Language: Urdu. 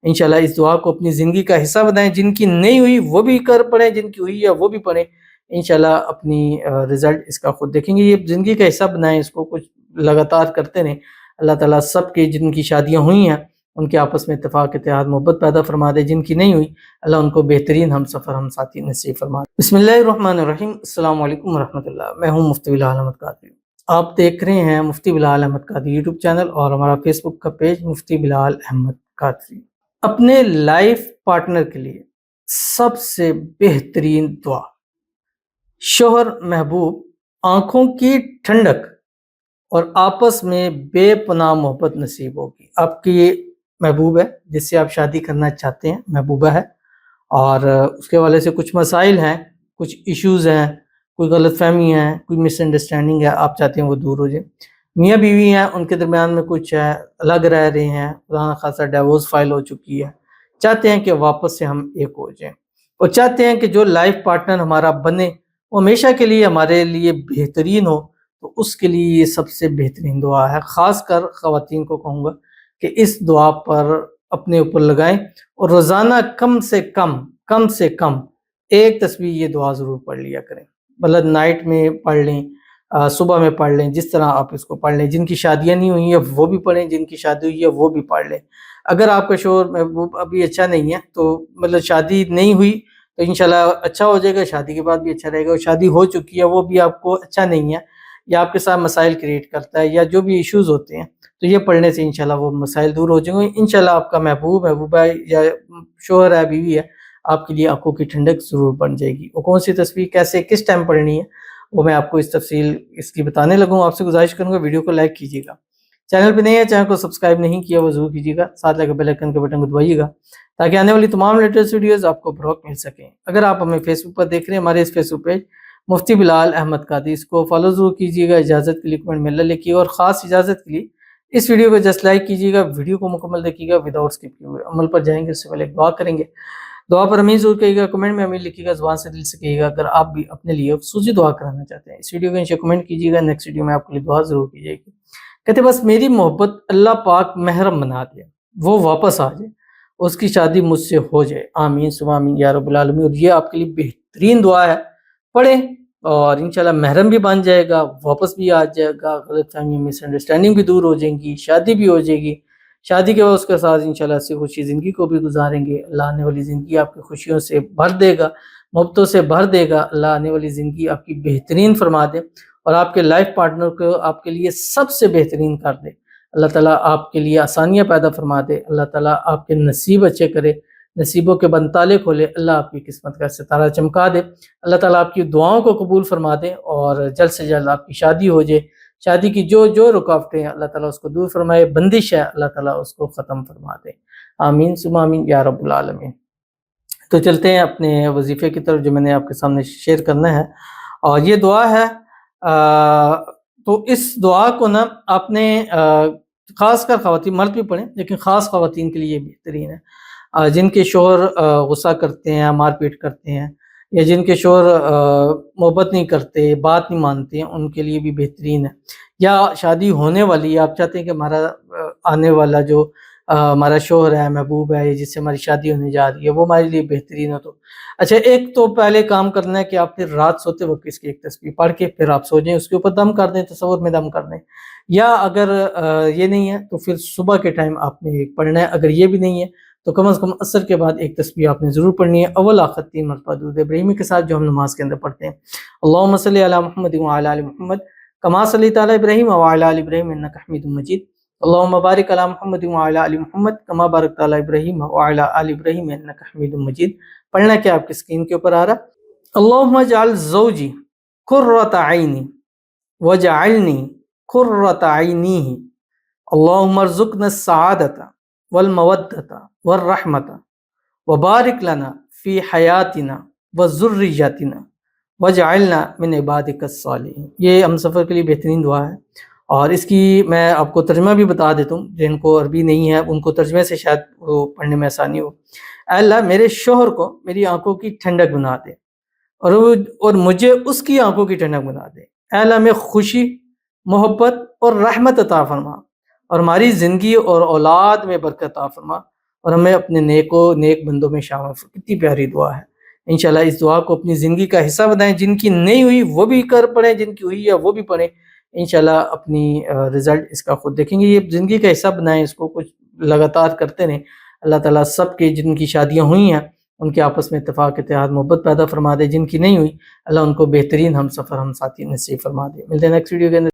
انشاءاللہ اس دعا کو اپنی زندگی کا حصہ بنائیں، جن کی نہیں ہوئی وہ بھی کر پڑھیں، جن کی ہوئی ہے وہ بھی پڑھیں، انشاءاللہ اپنی رزلٹ اس کا خود دیکھیں گے۔ یہ زندگی کا حصہ بنائیں، اس کو کچھ لگاتار کرتے رہیں۔ اللہ تعالیٰ سب کے جن کی شادیاں ہوئی ہیں ان کے آپس میں اتفاق اتحاد محبت پیدا فرما دے، جن کی نہیں ہوئی اللہ ان کو بہترین ہم سفر ہم ساتھی نصیب فرما دے۔ بسم اللہ الرحمن الرحیم۔ السلام علیکم ورحمۃ اللہ۔ میں ہوں مفتی بلال احمد قادری، آپ دیکھ رہے ہیں مفتی بلال احمد قادری یوٹیوب چینل اور ہمارا فیس بک کا پیج مفتی بلال احمد قادری۔ اپنے لائف پارٹنر کے لیے سب سے بہترین دعا، شوہر محبوب آنکھوں کی ٹھنڈک اور آپس میں بے پناہ محبت نصیب ہوگی۔ آپ کی محبوب ہے جس سے آپ شادی کرنا چاہتے ہیں، محبوبہ ہے، اور اس کے والے سے کچھ مسائل ہیں، کچھ ایشوز ہیں، کوئی غلط فہمی ہے، کوئی مس انڈرسٹینڈنگ ہے، آپ چاہتے ہیں وہ دور ہو جائے۔ میاں بیوی ہیں، ان کے درمیان میں کچھ ہے، الگ رہ رہے ہیں، خدا خاصا ڈیورس فائل ہو چکی ہے، چاہتے ہیں کہ واپس سے ہم ایک ہو جائیں، اور چاہتے ہیں کہ جو لائف پارٹنر ہمارا بنے وہ ہمیشہ کے لیے ہمارے لیے بہترین ہو، تو اس کے لیے یہ سب سے بہترین دعا ہے۔ خاص کر خواتین کو کہوں گا کہ اس دعا پر اپنے اوپر لگائیں اور روزانہ کم سے کم ایک تسبیح یہ دعا ضرور پڑھ لیا کریں، مطلب نائٹ میں پڑھ لیں، صبح میں پڑھ لیں، جس طرح آپ اس کو پڑھ لیں۔ جن کی شادیاں نہیں ہوئی ہیں وہ بھی پڑھیں، جن کی شادی ہوئی ہے وہ بھی پڑھ لیں۔ اگر آپ کا شوہر محبوب ابھی اچھا نہیں ہے تو مطلب شادی نہیں ہوئی تو انشاءاللہ اچھا ہو جائے گا، شادی کے بعد بھی اچھا رہے گا، اور شادی ہو چکی ہے وہ بھی آپ کو اچھا نہیں ہے یا آپ کے ساتھ مسائل کریٹ کرتا ہے یا جو بھی ایشوز ہوتے ہیں، تو یہ پڑھنے سے انشاءاللہ وہ مسائل دور ہو جائیں گے۔ انشاءاللہ آپ کا محبوبہ یا شوہر ہے، بیوی ہے، آپ کے لیے آنکھوں کی ٹھنڈک ضرور بن جائے گی۔ اور کون سی تسبیح کیسے کس ٹائم پڑھنی ہے وہ میں آپ کو اس تفصیل اس کی بتانے لگوں۔ آپ سے گزارش کروں گا ویڈیو کو لائک کیجیے گا، چینل پہ نہیں ہے چینل کو سبسکرائب نہیں کیا وہ ضرور کیجیے گا، ساتھ لگے بیل آئیکن کے بٹن کو دبائیے گا تاکہ آنے والی تمام لیٹسٹ ویڈیوز آپ کو بروقت مل سکیں۔ اگر آپ ہمیں فیس بک پر دیکھ رہے ہیں، ہمارے اس فیس بک پیج مفتی بلال احمد قادری، اس کو فالو ضرور کیجیے گا، اجازت کے لیے کمنٹ میں اللہ لکھیے گا، اور خاص اجازت کے لیے اس ویڈیو کو جسٹ لائک کیجیے گا، ویڈیو کو مکمل دیکھیے گا وداؤٹ اسکپ کیے ہوئے۔ عمل پر جائیں گے اس سے پہلے ایک دعا کریں گے، دعا پر امین ضرور کہیے گا، کمنٹ میں امین لکھیے گا، زبان سے دل سے کہیے گا اگر آپ بھی اپنے لیے خصوصی دعا کرانا چاہتے ہیں۔ اس ویڈیو کو نیچے کمنٹ کیجیے گا، نیکسٹ ویڈیو میں آپ کے لیے دعا ضرور کی جائے گی۔ کہتے بس میری محبت اللہ پاک محرم بنا دے، وہ واپس آ جائے، اس کی شادی مجھ سے ہو جائے، آمین ثم آمین یا رب العالمین۔ اور یہ آپ کے لیے بہترین دعا ہے، پڑھیں اور انشاءاللہ محرم بھی بن جائے گا، واپس بھی آ جائے گا، غلط فہمی مس انڈرسٹینڈنگ بھی دور ہو جائیں گی، شادی بھی ہو جائے گی، شادی کے بعد اس کے ساتھ انشاءاللہ سے خوشی زندگی کو بھی گزاریں گے۔ اللہ آنے والی زندگی آپ کی خوشیوں سے بھر دے گا، محبتوں سے بھر دے گا، اللہ آنے والی زندگی آپ کی بہترین فرما دے اور آپ کے لائف پارٹنر کو آپ کے لیے سب سے بہترین کر دے۔ اللہ تعالیٰ آپ کے لیے آسانیاں پیدا فرما دے، اللہ تعالیٰ آپ کے نصیب اچھے کرے، نصیبوں کے بند تالے کھولے، اللہ آپ کی قسمت کا ستارہ چمکا دے، اللہ تعالیٰ آپ کی دعاؤں کو قبول فرما دے اور جلد سے جلد آپ کی شادی ہو جائے۔ شادی کی جو رکاوٹیں ہیں اللہ تعالیٰ اس کو دور فرمائے، بندش ہے اللہ تعالیٰ اس کو ختم فرما دے، آمین ثم آمین یا رب العالمین۔ تو چلتے ہیں اپنے وظیفے کی طرف جو میں نے آپ کے سامنے شیئر کرنا ہے، اور یہ دعا ہے۔ تو اس دعا کو نا آپ نے خاص کر خواتین، مرد بھی پڑھیں لیکن خاص خواتین کے لیے بہترین ہے، جن کے شوہر غصہ کرتے ہیں، مار پیٹ کرتے ہیں، یا جن کے شوہر محبت نہیں کرتے، بات نہیں مانتے ہیں، ان کے لیے بھی بہترین ہے۔ یا شادی ہونے والی ہے، آپ چاہتے ہیں کہ ہمارا آنے والا جو ہمارا شوہر ہے، محبوب ہے، جس سے ہماری شادی ہونے جا رہی ہے، وہ ہمارے لیے بہترین ہو۔ تو اچھا، ایک تو پہلے کام کرنا ہے کہ آپ پھر رات سوتے وقت اس کی ایک تسبیح پڑھ کے پھر آپ سو جائیں، اس کے اوپر دم کر دیں، تصور میں دم کر دیں، یا اگر یہ نہیں ہے تو پھر صبح کے ٹائم آپ نے ایک پڑھنا ہے۔ اگر یہ بھی نہیں ہے تو کم از کم عصر کے بعد ایک تسبیح آپ نے ضرور پڑھنی ہے، اول آخر 3 مرتبہ درود ابراہیمی کے ساتھ، جو ہم نماز کے اندر پڑھتے ہیں۔ اللہم صلی علی محمد وعلی آل محمد کما صلیت علی ابراہیم وعلی آل ابراہیم انک حمید مجید، اللہم بارک علی محمد وعلی آل محمد کما بارکت علی ابراہیم وعلی آل ابراہیم انک حمید مجید۔ پڑھنا کیا آپ کی اسکرین کے اوپر آ رہا ہے، اللہم اجعل زوجی قرۃ عینی وجعلنی قرۃ عینیہ، اللہم ارزقنا السعادۃ والمودۃ والرحمۃ وبارک لنا فی حیاتنا وذریتنا واجعلنا من عبادک الصالحین۔ یہ ہم سفر کے لیے بہترین دعا ہے، اور اس کی میں آپ کو ترجمہ بھی بتا دیتا ہوں، جن کو عربی نہیں ہے ان کو ترجمے سے شاید وہ پڑھنے میں آسانی ہو۔ اے اللہ، میرے شوہر کو میری آنکھوں کی ٹھنڈک بنا دے، اور مجھے اس کی آنکھوں کی ٹھنڈک بنا دے۔ اے اللہ، میں خوشی، محبت اور رحمت عطا فرما، اور ہماری زندگی اور اولاد میں برکت عطا فرما، اور ہمیں اپنے نیک بندوں میں شامل. کتنی پیاری دعا ہے. انشاءاللہ اس دعا کو اپنی زندگی کا حصہ بنائیں. جن کی نہیں ہوئی وہ بھی کر پڑھیں, جن کی ہوئی ہے وہ بھی پڑھیں. انشاءاللہ اپنی رزلٹ اس کا خود دیکھیں گے. یہ زندگی کا حصہ بنائیں, اس کو کچھ لگاتار کرتے رہیں. اللہ تعالیٰ سب کے جن کی شادیاں ہوئی ہیں ان کے آپس میں اتفاق اتحاد محبت پیدا فرما دے. جن کی نہیں ہوئی اللہ ان کو بہترین ہم سفر ہم ساتھی نصیب فرما دے. ملتے ہیں نیکسٹ ویڈیو کے اندر.